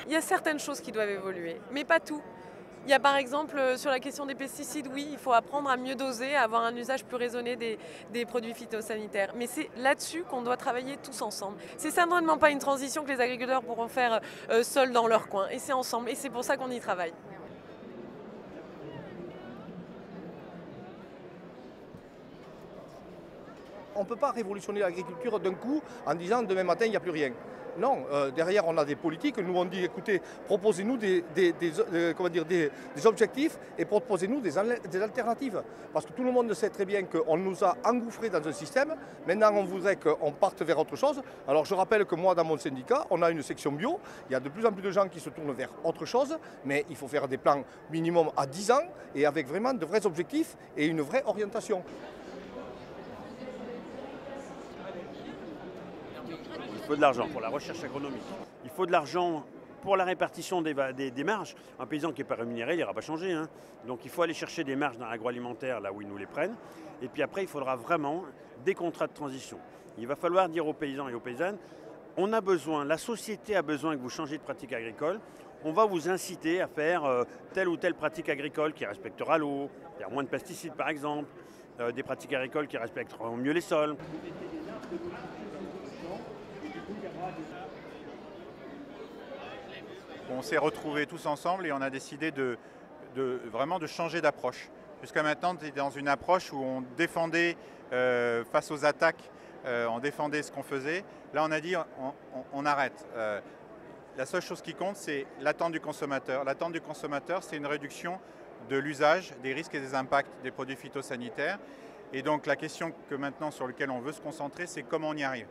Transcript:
Il y a certaines choses qui doivent évoluer, mais pas tout. Il y a par exemple sur la question des pesticides, oui, il faut apprendre à mieux doser, à avoir un usage plus raisonné des produits phytosanitaires. Mais c'est là-dessus qu'on doit travailler tous ensemble. C'est certainement pas une transition que les agriculteurs pourront faire seuls dans leur coin. Et c'est ensemble. Et c'est pour ça qu'on y travaille. On ne peut pas révolutionner l'agriculture d'un coup en disant demain matin il n'y a plus rien. Non, derrière on a des politiques, nous on dit écoutez, proposez-nous des objectifs et proposez-nous des alternatives. Parce que tout le monde sait très bien qu'on nous a engouffrés dans un système, maintenant on voudrait qu'on parte vers autre chose. Alors je rappelle que moi dans mon syndicat, on a une section bio, il y a de plus en plus de gens qui se tournent vers autre chose, mais il faut faire des plans minimum à 10 ans et avec vraiment de vrais objectifs et une vraie orientation. Il faut de l'argent pour la recherche agronomique. Il faut de l'argent pour la répartition des marges. Un paysan qui n'est pas rémunéré, il n'ira pas changer. Hein. Donc il faut aller chercher des marges dans l'agroalimentaire là où ils nous les prennent. Et puis après, il faudra vraiment des contrats de transition. Il va falloir dire aux paysans et aux paysannes, on a besoin, la société a besoin que vous changiez de pratique agricole. On va vous inciter à faire telle ou telle pratique agricole qui respectera l'eau, faire moins de pesticides par exemple, des pratiques agricoles qui respecteront mieux les sols. On s'est retrouvés tous ensemble et on a décidé vraiment de changer d'approche. Jusqu'à maintenant, on était dans une approche où on défendait face aux attaques, on défendait ce qu'on faisait. Là, on a dit on arrête. La seule chose qui compte, c'est l'attente du consommateur. L'attente du consommateur, c'est une réduction de l'usage, des risques et des impacts des produits phytosanitaires. Et donc la question que maintenant sur laquelle on veut se concentrer, c'est comment on y arrive.